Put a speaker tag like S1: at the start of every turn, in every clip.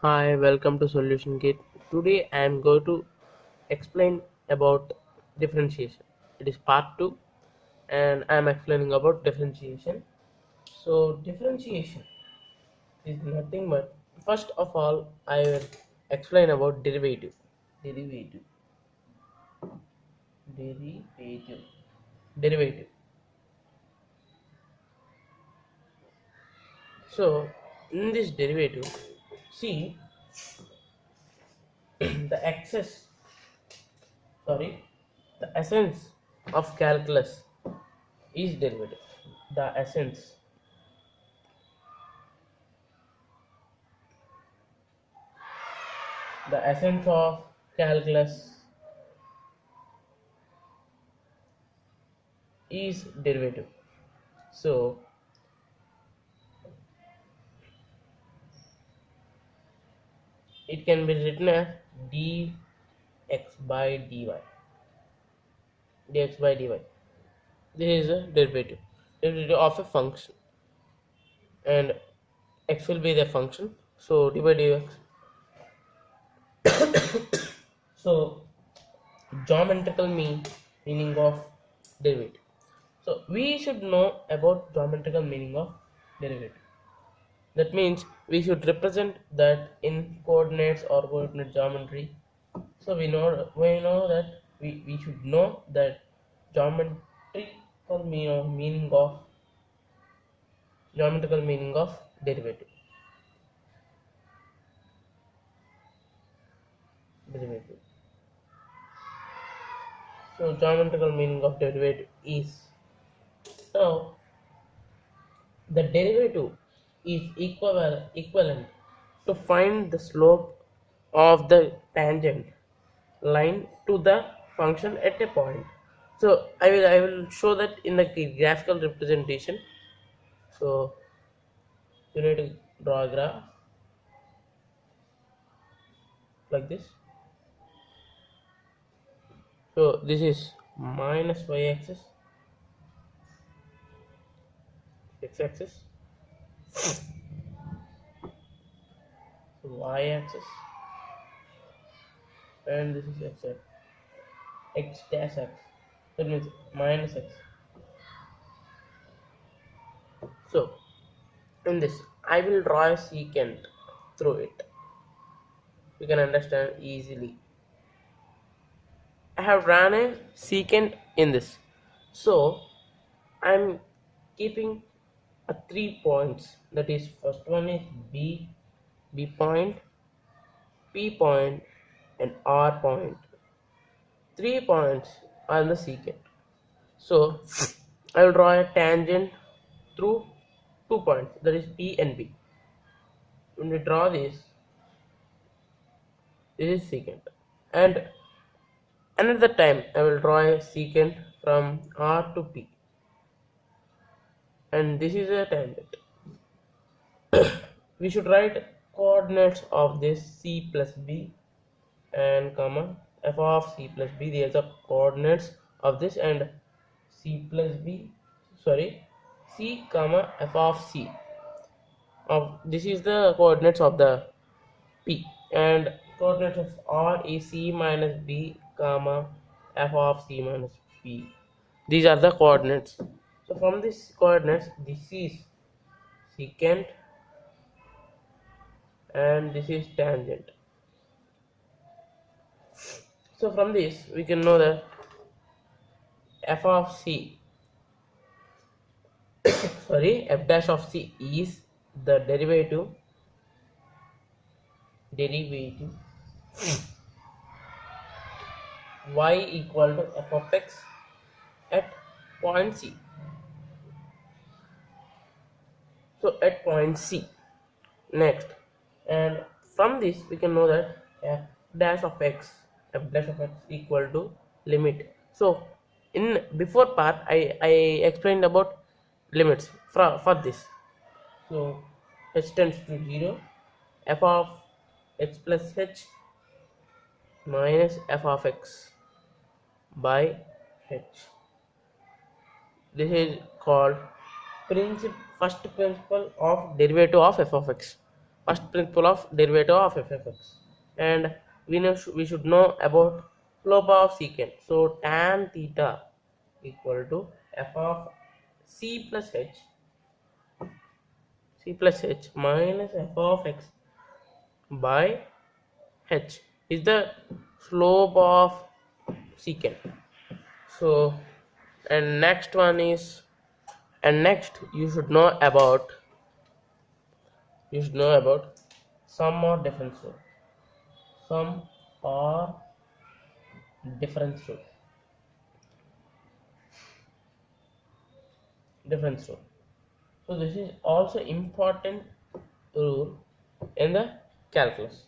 S1: Hi, welcome to Solution Kit. Today I am going to explain about differentiation. It is part 2 and I am explaining about differentiation. So differentiation is nothing but first of all I will explain about derivative. Derivative. Derivative. Derivative. So in this derivative, see the excess sorry the essence of calculus is derivative. The essence of calculus is derivative. So it can be written as dx by dy. dx by dy. This is a derivative of a function, and x will be the function. So dy by dx. So geometrical meaning of derivative. So we should know about geometrical meaning of derivative. That means we should represent that in coordinates or coordinate geometry. So we know that we should know that geometrical meaning of derivative. Derivative. So geometrical meaning of derivative is, now the derivative is equivalent to find the slope of the tangent line to the function at a point. So I will show that in the graphical representation. So you need to draw a graph like this. So this is minus y-axis, x-axis, y-axis, and this is x-axis, x dash x. That means minus x. So in this, I will draw a secant through it. You can understand easily. I have run a secant in this. So I'm keeping a 3 points. That is, first one is B point, P point, and R point. 3 points are the secant. So I will draw a tangent through 2 points. That is P and B. When we draw this is secant. And another time I will draw a secant from R to P, and this is a tangent. We should write coordinates of this C plus B and comma f of C plus B. These are coordinates of this, and C plus B, sorry, C comma f of C of this is the coordinates of the P, and coordinates of R is C minus B comma f of C minus B. These are the coordinates. So from these coordinates, this is secant and this is tangent. So from this we can know that f of C, sorry, f dash of C is the derivative y equal to f of x at point C. So at point C. Next, and from this we can know that f dash of x equal to limit. So in before part I explained about limits for this. So h tends to 0, f of x plus h minus f of x by h. This is called first principle of derivative of f of x first principle of derivative of f of x, and we should know about slope of secant. So tan theta equal to f of c plus h minus f of x by h is the slope of secant. So, and next one is, and next you should know about sum or difference rule. Sum or difference rule. Difference rule. So this is also important rule in the calculus.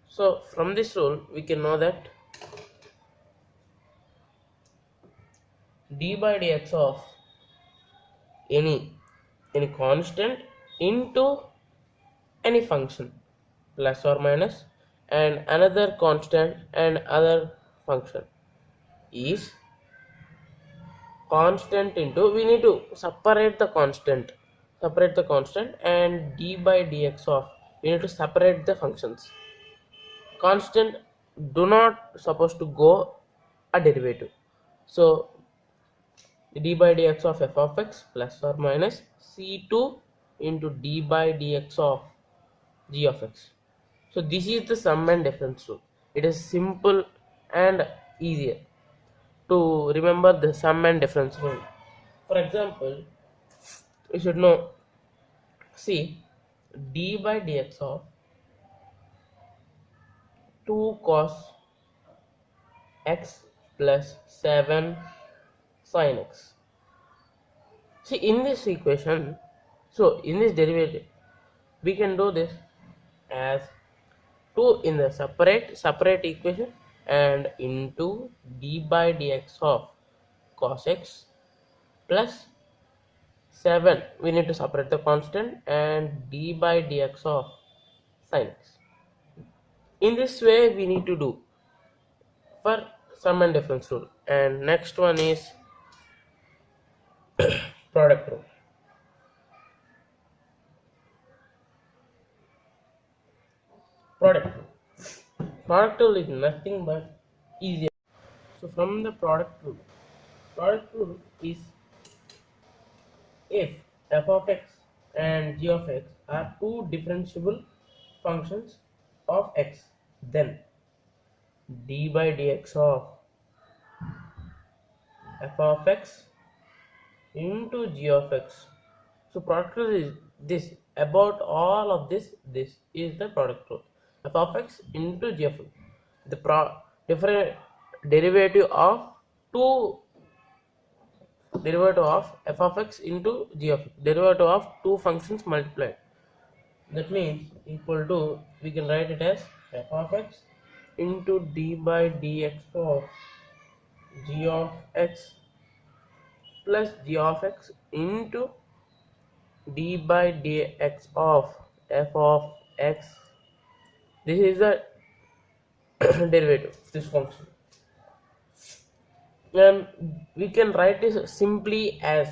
S1: So from this rule we can know that d by dx of any constant into any function plus or minus and another constant and other function is constant into, we need to separate the constant, and d by dx of, we need to separate the functions. Constant do not supposed to go a derivative. So d by dx of f of x plus or minus c2 into d by dx of g of x. So this is the sum and difference rule. It is simple and easier to remember the sum and difference rule. For example, you should know, see, d by dx of 2 cos x plus 7 sin x. See, in this equation, so in this derivative, we can do this as 2 in the separate equation and into d by dx of cos x plus 7, we need to separate the constant, and d by dx of sin x. In this way we need to do for sum and difference rule. And next one is product rule. Product rule is nothing but easier. So from the product rule is, if f of x and g of x are two differentiable functions of x, then d by dx of f of x into g of x. So product rule is this, about all of this. This is the product rule. F of x into g of x, the different derivative of two, derivative of f of x into g of x, derivative of two functions multiplied. That means equal to, we can write it as f of x into d by dx of g of x plus g of x into d by dx of f of x. This is the derivative of this function, and we can write this simply as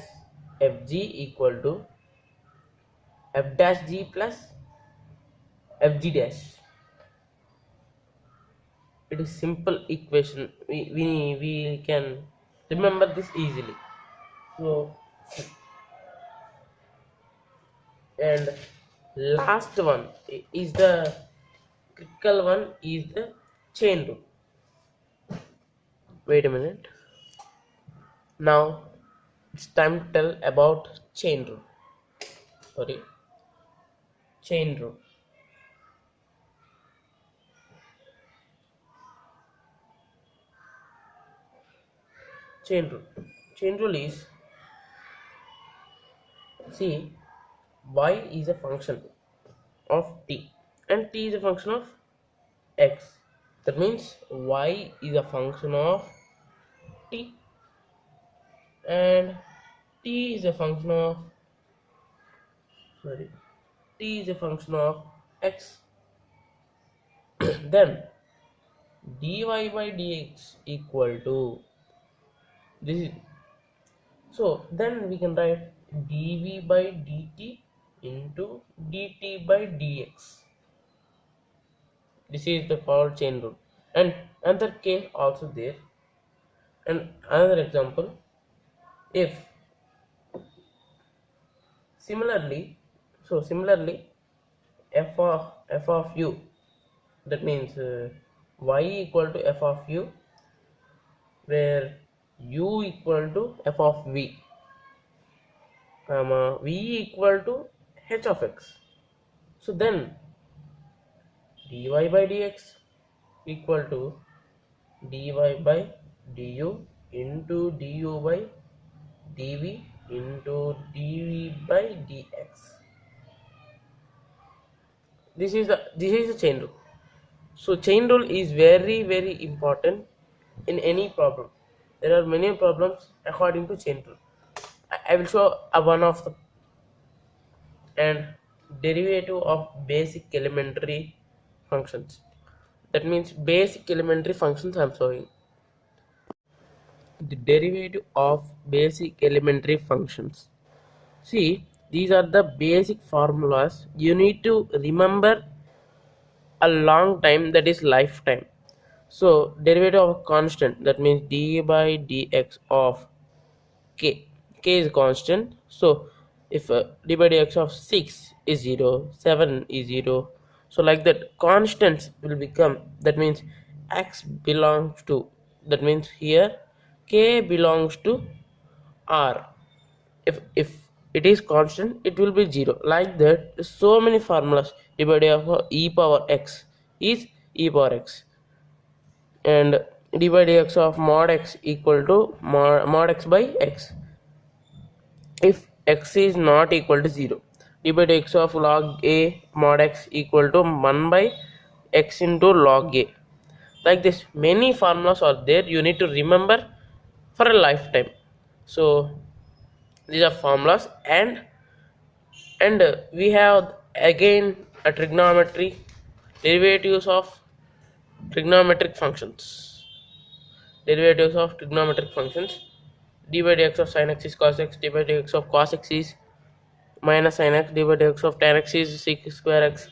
S1: fg equal to f dash g plus fg dash. It is simple equation. We can remember this easily. So, and last one is the critical one, is the chain rule. Wait a minute. Now it's time to tell about chain rule. Sorry, chain rule. Chain rule. Chain rule is, see, y is a function of t and t is a function of x. That means y is a function of t and t is a function of, sorry, t is a function of x. Then dy by dx equal to this is, so then we can write dv by dt into dt by dx. This is the called chain rule. And another case also there. And another example, if similarly f of u, that means y equal to f of u, where u equal to f of v, comma v equal to h of x. So then dy by dx equal to dy by du into du by dv into dv by dx. This is the chain rule. So chain rule is very important in any problem. There are many problems according to chain rule. I will show one of the and derivative of basic elementary functions. That means basic elementary functions I am showing. The derivative of basic elementary functions. See, these are the basic formulas you need to remember a long time, that is lifetime. So derivative of a constant, that means d by dx of k. K is constant. So if d by dx of 6 is 0, 7 is 0. So like that constants will become, that means x belongs to, that means here k belongs to r. If it is constant, it will be 0. Like that, so many formulas. D by dx of e power x is e power x, and d by dx of mod x equal to mod x by x if x is not equal to 0. D by dx of log a mod x equal to 1 by x into log a. Like this, many formulas are there you need to remember for a lifetime. So these are formulas, and we have again a trigonometry, derivatives of trigonometric functions. Derivatives of trigonometric functions. D by dx of sin x is cos x, d by dx of cos x is minus sin x, d by dx of tan x is sec square x,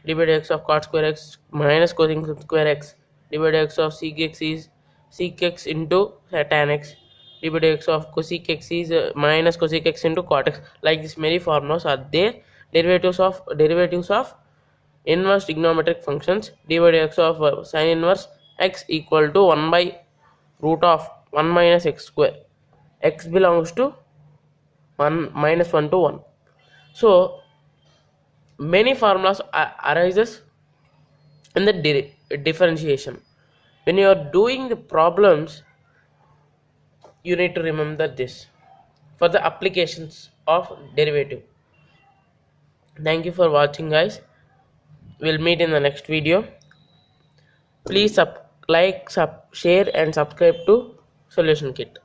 S1: d by dx of cot square x minus cosine square x, d by dx of sec x is sec x into tan x, d by dx of cosec x is minus cosec x into cot x. Like this, many formulas are there. Derivatives of inverse trigonometric functions. D by dx of sin inverse x equal to 1 by root of 1 minus x square. X belongs to 1 minus 1 to 1. So many formulas arises in the differentiation. When you are doing the problems, you need to remember this for the applications of derivative. Thank you for watching, guys. We'll meet in the next video. Please like, share and subscribe to Solution Kit.